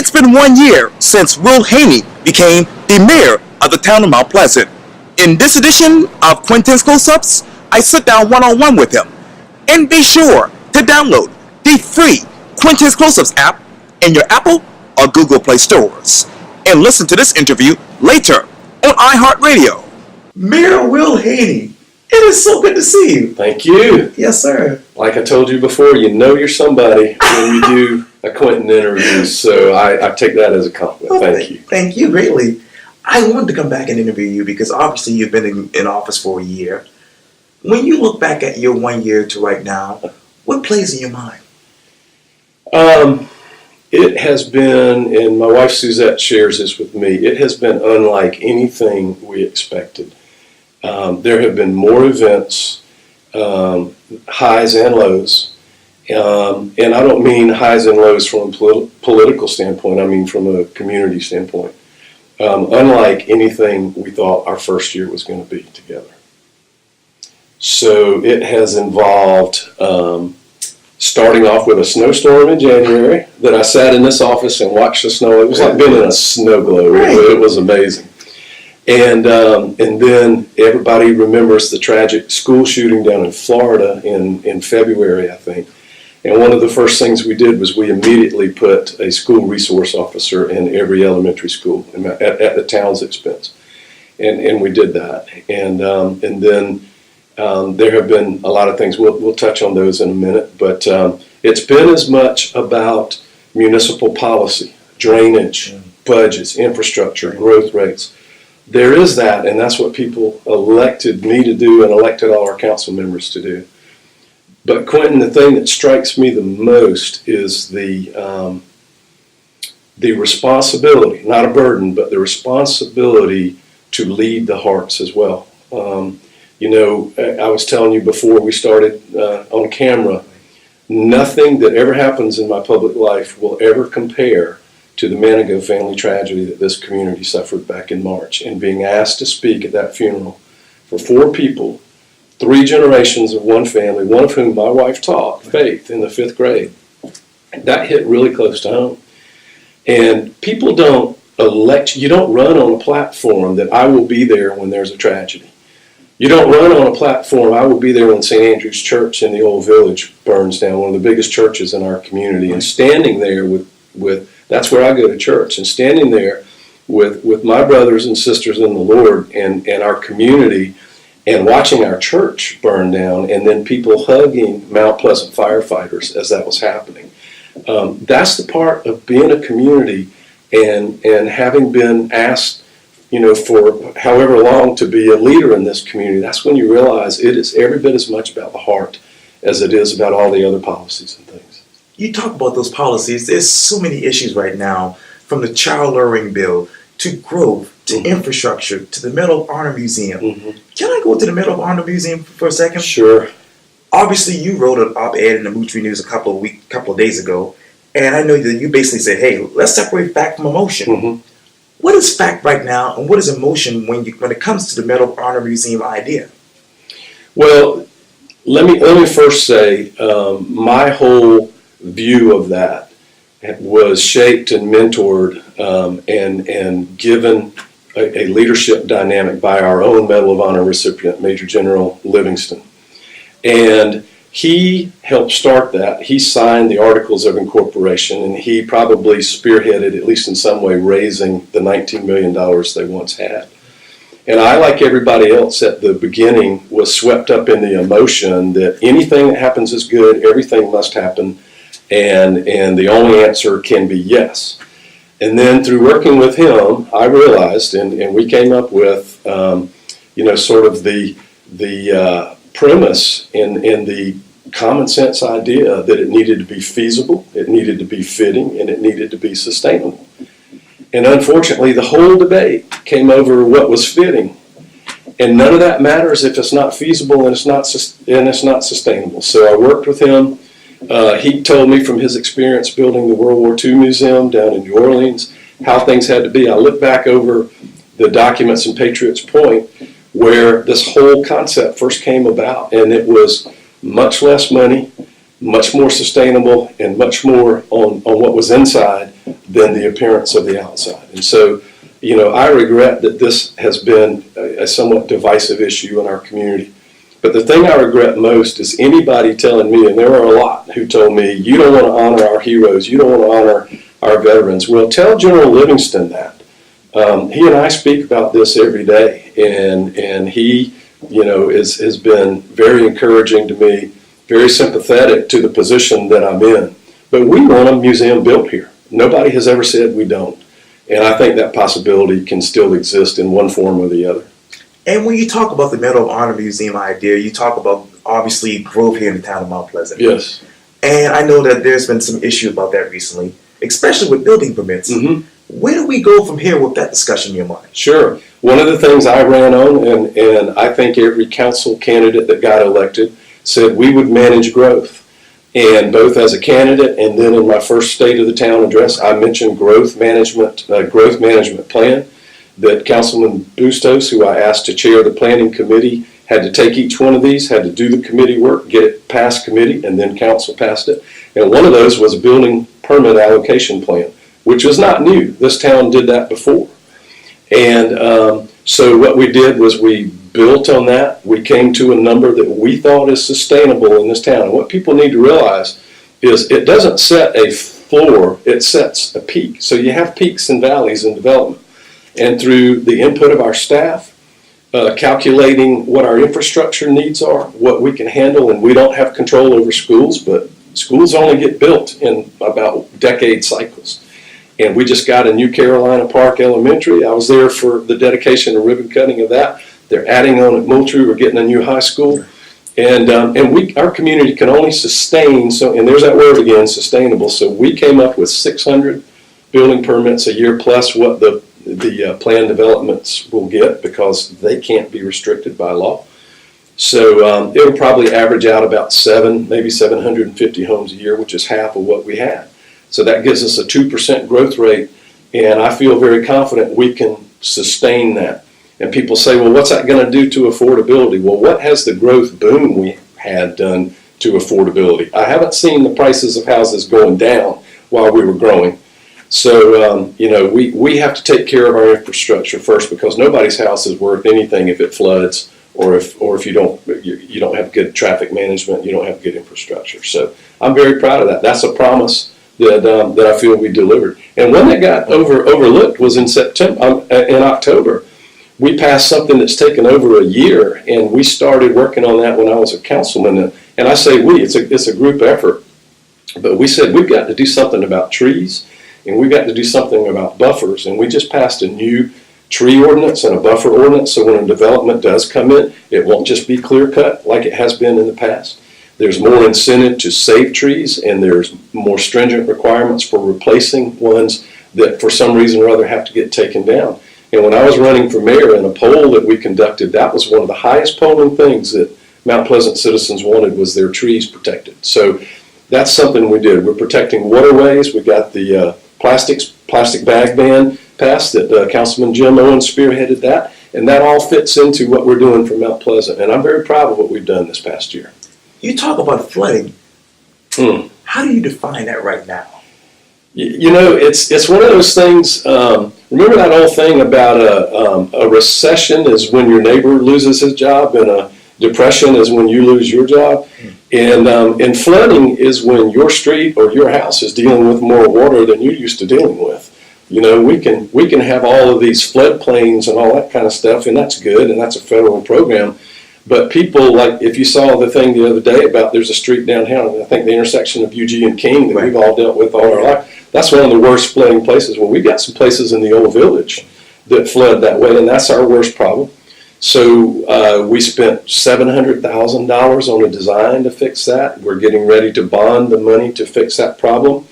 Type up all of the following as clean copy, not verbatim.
It's been 1 year since Will Haynie became the mayor of the town of Mount Pleasant. In this edition of Quintin's Close-Ups, I sit down one-on-one with him. And be sure to download the free Quintin's Close-Ups app in your Apple or Google Play stores. And listen to this interview later on iHeartRadio. Mayor Will Haynie, it is so good to see you. Thank you. Yes, sir. Like I told you before, you know you're somebody when you do a Quintin interview, so I take that as a compliment. Thank you. Thank you greatly. I wanted to come back and interview you because obviously you've been in office for a year. When you look back at your 1 year to right now, what plays in your mind? It has been, and my wife Suzette shares this with me, it has been unlike anything we expected. There have been more events, highs and lows, and I don't mean highs and lows from a political standpoint, I mean from a community standpoint. Unlike anything we thought our first year was going to be together. So it has involved starting off with a snowstorm in January that I sat in this office and watched the snow. It was like being in a snow globe. It was amazing. And then everybody remembers the tragic school shooting down in Florida in February, I think. And one of the first things we did was we immediately put a school resource officer in every elementary school at the town's expense. And we did that. And then there have been a lot of things. We'll touch on those in a minute. But it's been as much about municipal policy, drainage, budgets, infrastructure, growth rates. There is that, and that's what people elected me to do and elected all our council members to do. But Quintin, the thing that strikes me the most is the responsibility, not a burden, but the responsibility to lead the hearts as well. You know, I was telling you before we started on camera, nothing that ever happens in my public life will ever compare to the Manigault family tragedy that this community suffered back in March, and being asked to speak at that funeral for 4 people, 3 generations of one family, one of whom my wife taught faith in the 5th grade. That hit really close to home. And people don't elect, you don't run on a platform that I will be there when there's a tragedy. You don't run on a platform, I will be there when St. Andrew's Church in the Old Village burns down, one of the biggest churches in our community, and standing there with that's where I go to church, and standing there with my brothers and sisters in the Lord and our community, and watching our church burn down, and then people hugging Mount Pleasant firefighters as that was happening. That's the part of being a community and having been asked, you know, for however long to be a leader in this community. That's when you realize it is every bit as much about the heart as it is about all the other policies and things. You talk about those policies. There's so many issues right now, from the child luring bill to growth, to infrastructure, to the Medal of Honor Museum. Can I go to the Medal of Honor Museum for a second? Sure. Obviously, you wrote an op-ed in the Mooch News a couple of days ago, and I know that you basically said, "Hey, let's separate fact from emotion." What is fact right now, and what is emotion when it comes to the Medal of Honor Museum idea? Well, let me first say my whole view of that was shaped and mentored and given a leadership dynamic by our own Medal of Honor recipient, Major General Livingston. And he helped start that. He signed the Articles of Incorporation, and he probably spearheaded, at least in some way, raising the $19 million they once had. And I, like everybody else at the beginning, was swept up in the emotion that anything that happens is good, everything must happen, and the only answer can be yes. And then through working with him, I realized, and we came up with, sort of the premise and the common sense idea that it needed to be feasible, it needed to be fitting, and it needed to be sustainable. And unfortunately, the whole debate came over what was fitting. And none of that matters if it's not feasible and it's not sustainable. So I worked with him. He told me from his experience building the World War II Museum down in New Orleans how things had to be. I looked back over the documents in Patriots Point where this whole concept first came about, and it was much less money, much more sustainable and much more on what was inside than the appearance of the outside. And so, I regret that this has been a somewhat divisive issue in our community. But the thing I regret most is anybody telling me, and there are a lot who told me, you don't want to honor our heroes, you don't want to honor our veterans. Well, tell General Livingston that. He and I speak about this every day, and he, has been very encouraging to me, very sympathetic to the position that I'm in. But we want a museum built here. Nobody has ever said we don't. And I think that possibility can still exist in one form or the other. And when you talk about the Medal of Honor Museum idea, you talk about, obviously, growth here in the town of Mount Pleasant. Yes. And I know that there's been some issue about that recently, especially with building permits. Mm-hmm. Where do we go from here with that discussion in your mind? Sure. One of the things I ran on, and I think every council candidate that got elected said we would manage growth. And both as a candidate and then in my first State of the Town address, I mentioned growth management plan that Councilman Bustos, who I asked to chair the planning committee, had to take each one of these, had to do the committee work, get it past committee, and then council passed it. And one of those was a building permit allocation plan, which was not new. This town did that before. And so what we did was we built on that. We came to a number that we thought is sustainable in this town. And what people need to realize is it doesn't set a floor, it sets a peak. So you have peaks and valleys in development. And through the input of our staff, calculating what our infrastructure needs are, what we can handle, and we don't have control over schools, but schools only get built in about decade cycles. And we just got a new Carolina Park Elementary. I was there for the dedication and ribbon cutting of that. They're adding on at Moultrie. We're getting a new high school. And our community can only sustain, so, and there's that word again, sustainable. So we came up with 600 building permits a year plus what the planned developments will get because they can't be restricted by law. So it'll probably average out about maybe 750 homes a year, which is half of what we had. So that gives us a 2% growth rate, and I feel very confident we can sustain that. And people say, well, what's that going to do to affordability? Well, what has the growth boom we had done to affordability? I haven't seen the prices of houses going down while we were growing. So, we have to take care of our infrastructure first because nobody's house is worth anything if it floods or if you don't have good traffic management, you don't have good infrastructure. So I'm very proud of that. That's a promise that I feel we delivered. And one that got overlooked was in October. We passed something that's taken over a year, and we started working on that when I was a councilman. And I say we, it's a group effort. But we said we've got to do something about trees, and we've got to do something about buffers. And we just passed a new tree ordinance and a buffer ordinance, so when a development does come in, it won't just be clear cut like it has been in the past. There's more incentive to save trees, and there's more stringent requirements for replacing ones that for some reason or other have to get taken down. And when I was running for mayor, in a poll that we conducted, that was one of the highest polling things that Mount Pleasant citizens wanted was their trees protected. So that's something we did. We're protecting waterways. We got the plastic bag ban passed that Councilman Jim Owens spearheaded that. And that all fits into what we're doing for Mount Pleasant. And I'm very proud of what we've done this past year. You talk about flooding. How do you define that right now? It's one of those things. Remember that old thing about a recession is when your neighbor loses his job, and a depression is when you lose your job. And flooding is when your street or your house is dealing with more water than you're used to dealing with. We can have all of these floodplains and all that kind of stuff, and that's good, and that's a federal program. But people, like if you saw the thing the other day about there's a street downtown, I think the intersection of UG and King that we've all dealt with all our life, that's one of the worst flooding places. Well, we've got some places in the old village that flood that way, and that's our worst problem. So we spent $700,000 on a design to fix that. We're getting ready to bond the money to fix that problem.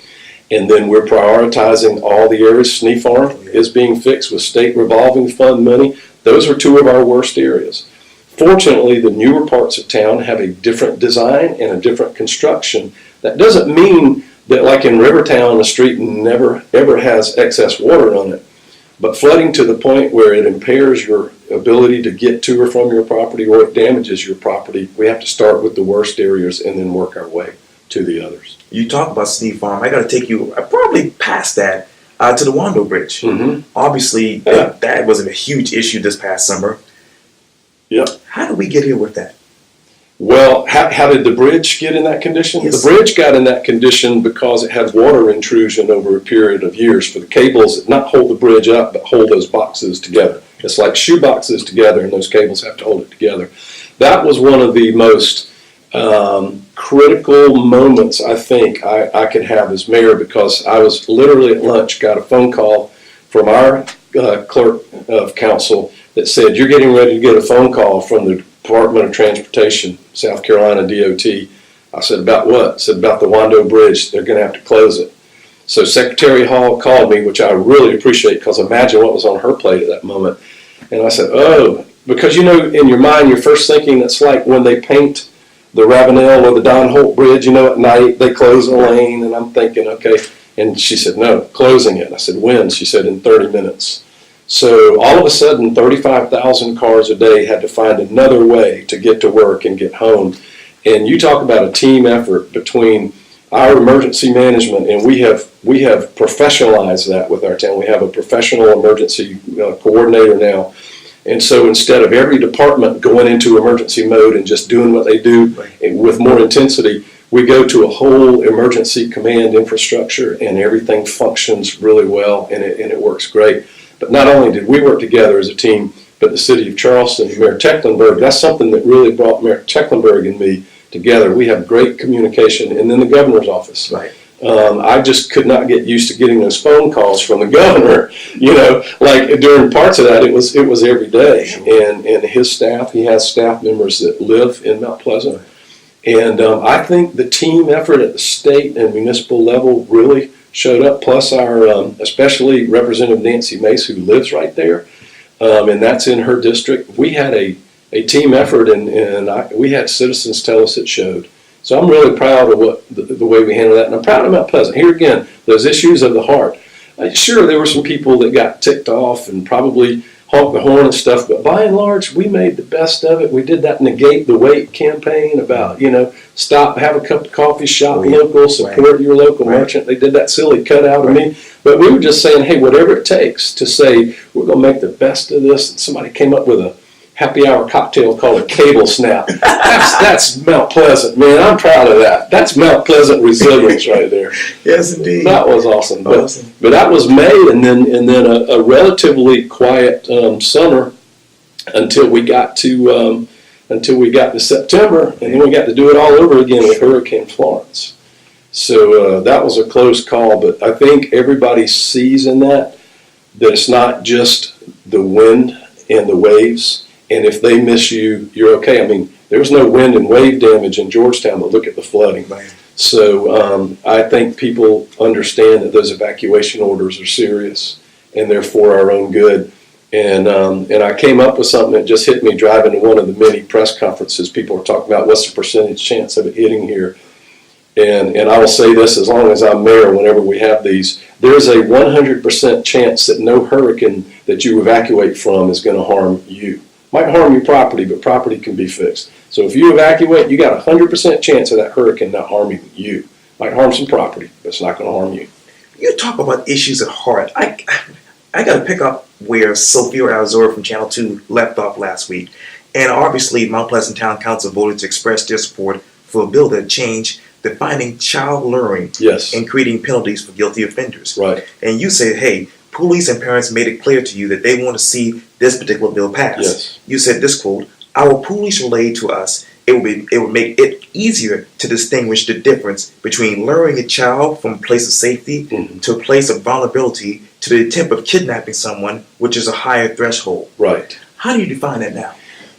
And then we're prioritizing all the areas. Snee Farm is being fixed with state revolving fund money. Those are two of our worst areas. Fortunately, the newer parts of town have a different design and a different construction. That doesn't mean that like in Rivertown, the street never ever has excess water on it. But flooding to the point where it impairs your ability to get to or from your property or it damages your property, we have to start with the worst areas and then work our way to the others. You talk about Sneed Farm. I got to take you probably past that to the Wando Bridge. Mm-hmm. Obviously, that was a huge issue this past summer. Yep. How did we get here with that? Well, how did the bridge get in that condition? Yes. The bridge got in that condition because it had water intrusion over a period of years for the cables that not hold the bridge up, but hold those boxes together. It's like shoe boxes together, and those cables have to hold it together. That was one of the most critical moments I think I could have as mayor, because I was literally at lunch, got a phone call from our clerk of council that said, you're getting ready to get a phone call from the Department of Transportation, South Carolina DOT. I said, about what? I said, about the Wando Bridge. They're going to have to close it. So Secretary Hall called me, which I really appreciate, because imagine what was on her plate at that moment. And I said, oh, because in your mind, you're first thinking it's like when they paint the Ravenel or the Don Holt Bridge, at night, they close a lane, and I'm thinking, okay. And she said, no, closing it. I said, when? She said, in 30 minutes. So all of a sudden, 35,000 cars a day had to find another way to get to work and get home. And you talk about a team effort between our emergency management, and we have professionalized that with our town. We have a professional emergency coordinator now. And so instead of every department going into emergency mode and just doing what they do with more intensity, we go to a whole emergency command infrastructure, and everything functions really well, and it works great. But not only did we work together as a team, but the city of Charleston, Mayor Tecklenburg, that's something that really brought Mayor Tecklenburg and me together. We have great communication, and then the governor's office. Right. I just could not get used to getting those phone calls from the governor. Like during parts of that, it was every day. And his staff, he has staff members that live in Mount Pleasant. And I think the team effort at the state and municipal level really showed up, plus our, especially Representative Nancy Mace, who lives right there, and that's in her district. We had a team effort, and we had citizens tell us it showed. So I'm really proud of the way we handled that, and I'm proud of Mount Pleasant. Here again, those issues of the heart. Sure, there were some people that got ticked off and probably honked the horn and stuff, but by and large, we made the best of it. We did that Negate the Wait campaign about, stop, have a cup of coffee, shop local, support your local merchant. They did that silly cutout of me, but we were just saying, hey, whatever it takes to say we're going to make the best of this. And somebody came up with a happy hour cocktail called a cable snap. That's Mount Pleasant, man. I'm proud of that. That's Mount Pleasant resilience right there. Yes, indeed. That was awesome. But that was May, and then a relatively quiet summer until we got to September, and then we got to do it all over again with Hurricane Florence. So that was a close call, but I think everybody sees in that it's not just the wind and the waves. And if they miss you, you're okay. I mean, there was no wind and wave damage in Georgetown, but look at the flooding. Right. So I think people understand that those evacuation orders are serious, and they're for our own good. And I came up with something that just hit me driving to one of the many press conferences. People were talking about what's the percentage chance of it hitting here. And I will say this, as long as I'm mayor, whenever we have these, there's a 100% chance that no hurricane that you evacuate from is going to harm you. Might harm your property, but property can be fixed. So if you evacuate, you got a 100% chance of that hurricane not harming you. Might harm some property, but it's not going to harm you. You talk about issues at heart. I got to pick up where Sophia Alzora from Channel 2 left off last week. And obviously, Mount Pleasant Town Council voted to express their support for a bill that changed defining child luring and creating penalties for guilty offenders. Right. And you said, hey, police and parents made it clear to you that they want to see this particular bill passed. Yes. You said this quote, our police relayed to us it would make it easier to distinguish the difference between luring a child from a place of safety to a place of vulnerability to the attempt of kidnapping someone, which is a higher threshold. Right. How do you define that now?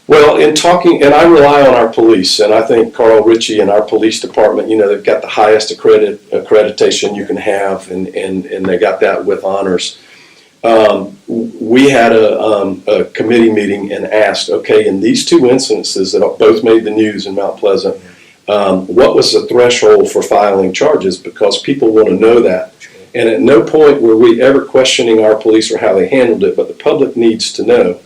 Well, in talking, and I rely on our police, and I think Carl Ritchie and our police department, they've got the highest accreditation you can have, and they got that with honors. We had a committee meeting and asked, okay, in these two incidences that both made the news in Mount Pleasant, what was the threshold for filing charges? Because people want to know that. And at no point were we ever questioning our police or how they handled it, but the public needs to know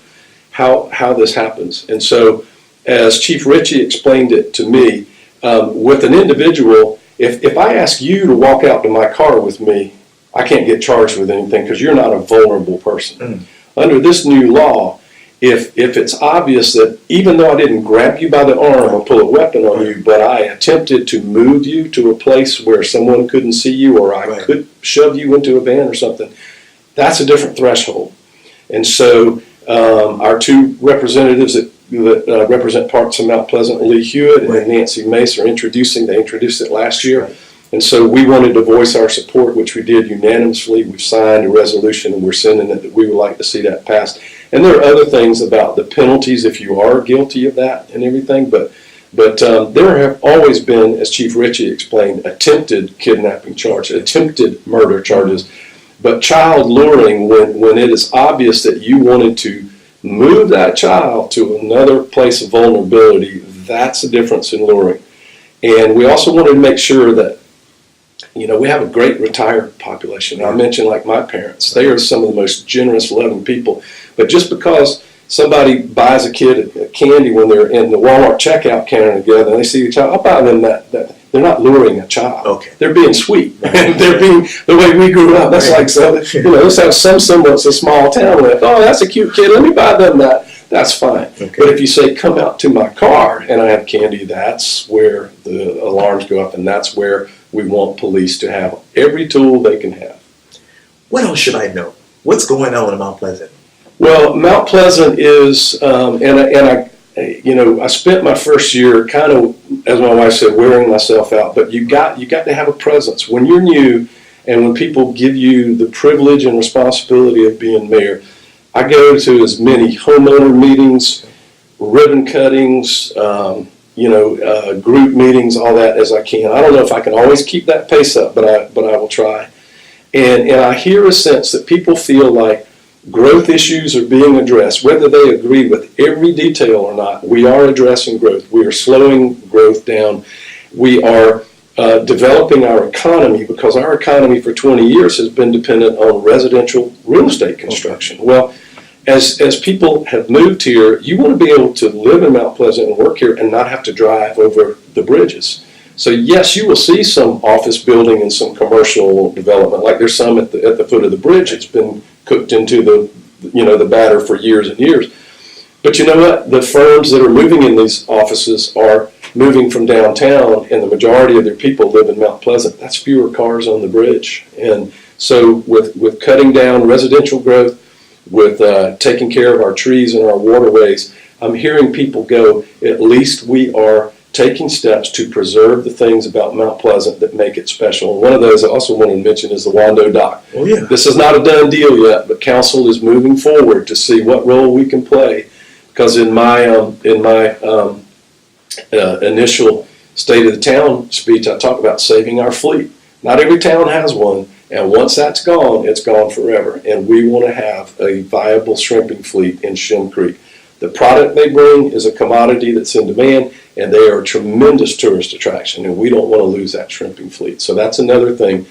how this happens. And so, as Chief Ritchie explained it to me, with an individual, If I ask you to walk out to my car with me, I can't get charged with anything because you're not a vulnerable person. Under this new law, if it's obvious that even though I didn't grab you by the arm or pull a weapon on you, but I attempted to move you to a place where someone couldn't see you, or I could shove you into a van or something, that's a different threshold. And so our two representatives that represent parts of Mount Pleasant, Lee Hewitt and Nancy Mace, they introduced it last year. And so we wanted to voice our support, which we did unanimously. We've signed a resolution and we're sending it that we would like to see that passed. And there are other things about the penalties if you are guilty of that and everything, but there have always been, as Chief Ritchie explained, attempted kidnapping charges, attempted murder charges. But child luring, when it is obvious that you wanted to move that child to another place of vulnerability, that's the difference in luring. And we also wanted to make sure that, we have a great retired population. I mentioned like my parents. They are some of the most generous, loving people. But just because somebody buys a kid a candy when they're in the Walmart checkout counter together and they see the child, I'll buy them that. They're not luring a child. Okay. They're being sweet. They're being the way we grew up. That's like, so, let's have some semblance of small town. Like, oh, that's a cute kid. Let me buy them that. That's fine. Okay. But if you say, come out to my car and I have candy, that's where the alarms go up, and that's where we want police to have every tool they can have. What else should I know? What's going on in Mount Pleasant? Well, Mount Pleasant is, I spent my first year kind of, as my wife said, wearing myself out. But you got to have a presence when you're new, and when people give you the privilege and responsibility of being mayor. I go to as many homeowner meetings, ribbon cuttings, group meetings, all that as I can. I don't know if I can always keep that pace up, but I will try. And I hear a sense that people feel like growth issues are being addressed, whether they agree with every detail or not. We are addressing growth. We are slowing growth down. We are developing our economy, because our economy for 20 years has been dependent on residential real estate construction. Well, as people have moved here, you want to be able to live in Mount Pleasant and work here and not have to drive over the bridges. So yes, you will see some office building and some commercial development, like there's some at the foot of the bridge. It's been cooked into the batter for years and years. But you know what? The firms that are moving in these offices are moving from downtown, and the majority of their people live in Mount Pleasant. That's fewer cars on the bridge. And so with cutting down residential growth, with taking care of our trees and our waterways, I'm hearing people go, at least we are taking steps to preserve the things about Mount Pleasant that make it special. And one of those I also want to mention is the Wando Dock. Oh, yeah. This is not a done deal yet, but council is moving forward to see what role we can play. Because in my initial State of the Town speech, I talk about saving our fleet. Not every town has one, and once that's gone, it's gone forever. And we want to have a viable shrimping fleet in Shem Creek. The product they bring is a commodity that's in demand, and they are a tremendous tourist attraction, and we don't want to lose that shrimping fleet. So that's another thing.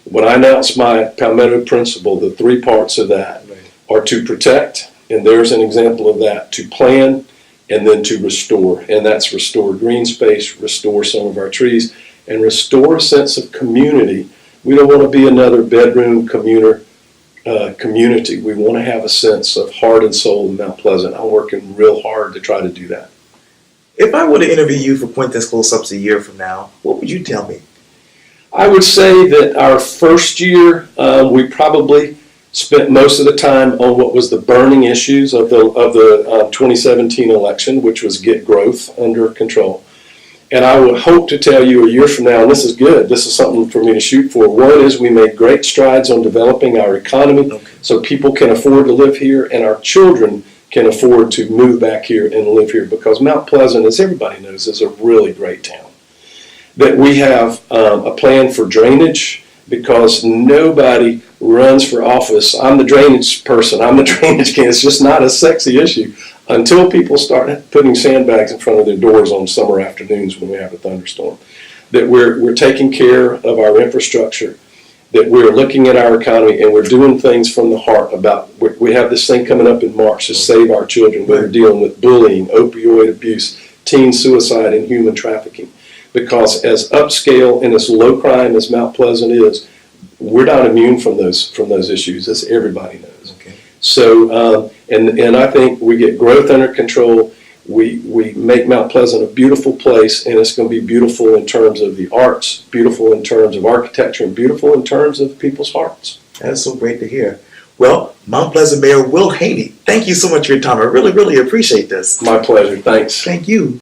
When I announced my Palmetto principle, the three parts of that are to protect, and there's an example of that, to plan, and then to restore. And that's restore green space, restore some of our trees, and restore a sense of community. We don't want to be another bedroom community. We want to have a sense of heart and soul in Mount Pleasant. I'm working real hard to try to do that. If I were to interview you for Quintin's Close-Ups a year from now, what would you tell me? I would say that our first year, we probably spent most of the time on what was the burning issues of the 2017 election, which was get growth under control. And I would hope to tell you a year from now, and this is good, this is something for me to shoot for. One is we made great strides on developing our economy so people can afford to live here, and our children can afford to move back here and live here, because Mount Pleasant, as everybody knows, is a really great town. That we have a plan for drainage, because nobody runs for office. I'm the drainage person, I'm the drainage king. It's just not a sexy issue until people start putting sandbags in front of their doors on summer afternoons when we have a thunderstorm. That we're taking care of our infrastructure, that we're looking at our economy, and we're doing things from the heart about, we have this thing coming up in March to save our children. We're dealing with bullying, opioid abuse, teen suicide, and human trafficking. because as upscale and as low crime as Mount Pleasant is, we're not immune from those issues, as everybody knows. Okay. So, and I think we get growth under control. We make Mount Pleasant a beautiful place, and it's going to be beautiful in terms of the arts, beautiful in terms of architecture, and beautiful in terms of people's hearts. That is so great to hear. Well, Mount Pleasant Mayor Will Haynie, thank you so much for your time. I really, really appreciate this. My pleasure. Thanks. Thank you.